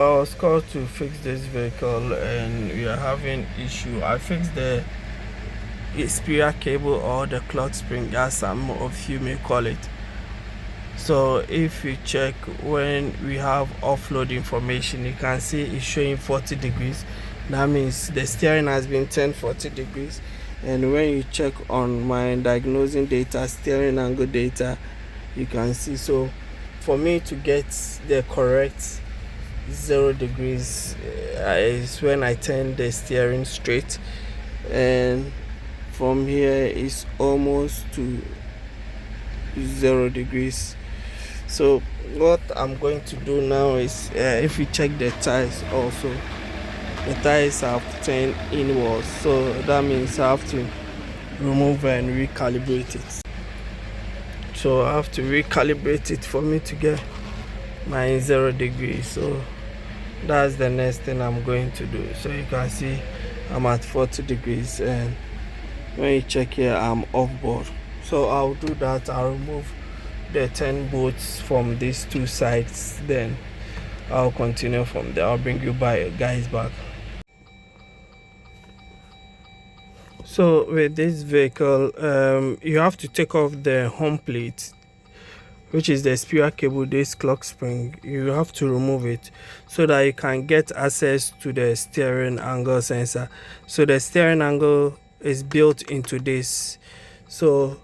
I was called to fix this vehicle and we are having issue. I fixed the spear cable or the clock spring, as some of you may call it. So if you check when we have offload information, you can see it's showing 40 degrees. That means the steering has been turned 40 degrees. And when you check on my diagnosing data, steering angle data, you can see. So for me to get the correct 0 degrees is when I turn the steering straight, and from here is almost to 0 degrees. So what I'm going to do now is if you check the tires also, the tires have turned inwards, so that means I have to remove and recalibrate it. So I have to recalibrate it for me to get my 0 degrees. So that's the next thing I'm going to do. So you can see I'm at 40 degrees, and when you check here I'm off board. So I'll do that. I'll remove the 10 bolts from these two sides, then I'll continue from there. I'll bring you guys back. So with this vehicle, you have to take off the home plate, which is the spear cable, this clock spring. You have to remove it so that you can get access to the steering angle sensor. So the steering angle is built into this. So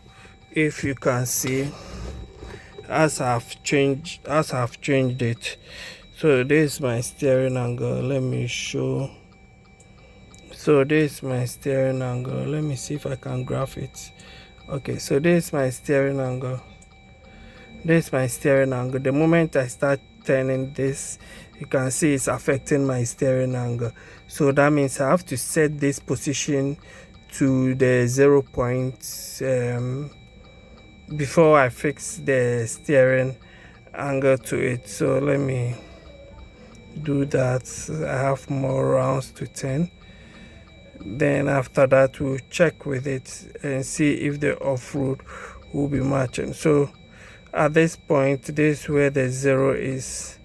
if you can see, as I've changed it, so this is my steering angle. Let me show. So this is my steering angle. Let me see if I can graph it. Okay, so this is my steering angle. This is my steering angle. The moment I start turning this, you can see it's affecting my steering angle. So that means I have to set this position to the 0 point before I fix the steering angle to it. So let me do that. I have more rounds to turn. Then after that we'll check with it and see if the off-road will be matching. So at this point, this is where the 0 is.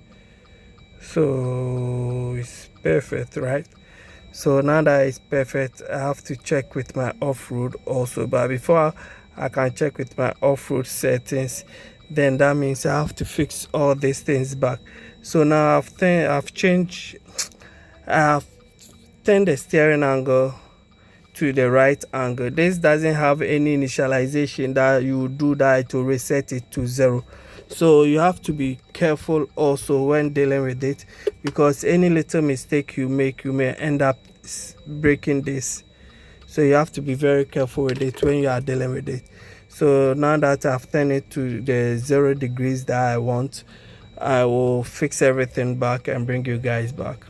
So it's perfect, right? So now that it's perfect, I have to check with my off-road also. But before I can check with my off-road settings, then that means I have to fix all these things back. So now I've turned the steering angle to the right angle. This doesn't have any initialization that you do that to reset it to 0. So you have to be careful also when dealing with it, because any little mistake you make, you may end up breaking this. So you have to be very careful with it when you are dealing with it. So now that I've turned it to the 0 degrees that I want, I will fix everything back and bring you guys back.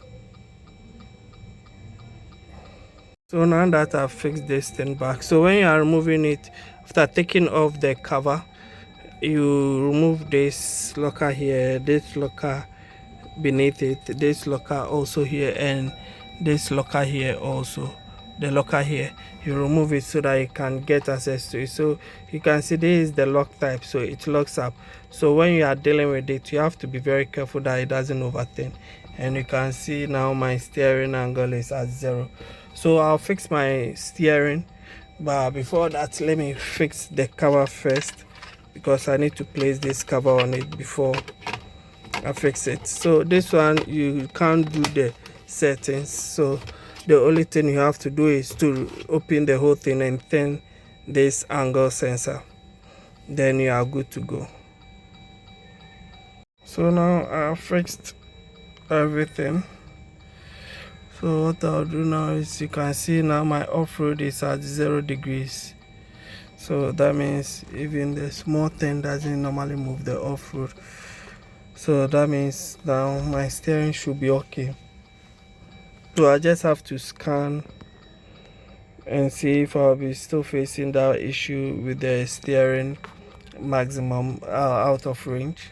So now that I've fixed this thing back, so when you are removing it, after taking off the cover, you remove this locker here, this locker beneath it, this locker also here, and this locker here also, the locker here. You remove it so that you can get access to it. So you can see this is the lock type, so it locks up. So when you are dealing with it, you have to be very careful that it doesn't overturn. And you can see now my steering angle is at 0. So I'll fix my steering, but before that, let me fix the cover first, because I need to place this cover on it before I fix it. So this one, you can't do the settings, so the only thing you have to do is to open the whole thing and turn this angle sensor, then you are good to go. So now I fixed everything. So what I'll do now is, you can see now my off-road is at 0 degrees. So that means even the small thing doesn't normally move the off-road. So that means now my steering should be okay. So I just have to scan and see if I'll be still facing that issue with the steering maximum out of range.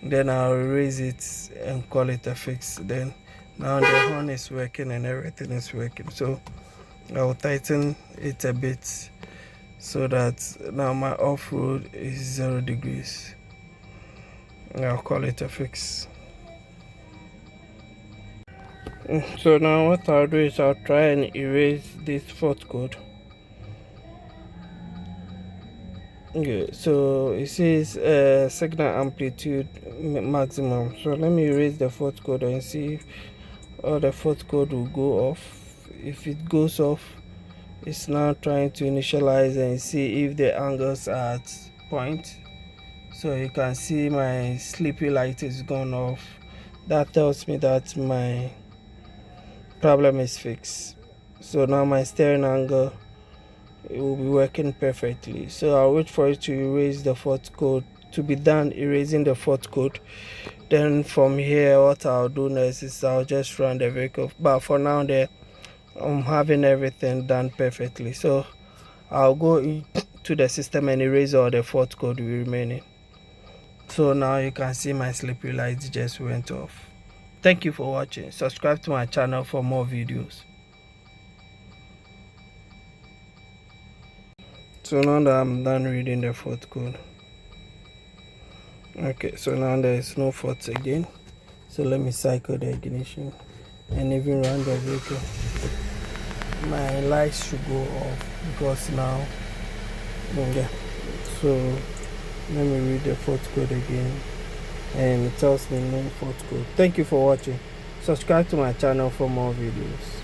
Then I'll raise it and call it a fix. Then now the horn is working and everything is working. So I'll tighten it a bit so that now my off-road is 0 degrees. I'll call it a fix. So now what I'll do is I'll try and erase this fault code. Okay, so it says signal amplitude maximum. So let me erase the fault code and see if all the fault code will go off. If it goes off, it's now trying to initialize and see if the angles are at point. So you can see my sleepy light is gone off. That tells me that my problem is fixed. So now my steering angle, it will be working perfectly. So I'll wait for it to erase the fault code, to be done erasing the fault code. Then from here, what I'll do next is I'll just run the vehicle. But for now, I'm having everything done perfectly. So I'll go into the system and erase all the fault code remaining. So now you can see my sleepy lights just went off. Thank you for watching. Subscribe to my channel for more videos. So now that I'm done reading the fault code. Okay, so now there is no fault again. So let me cycle the ignition and even run the vehicle. My lights should go off because now, yeah. So let me read the fault code again, and it tells me no fault code. Thank you for watching. Subscribe to my channel for more videos.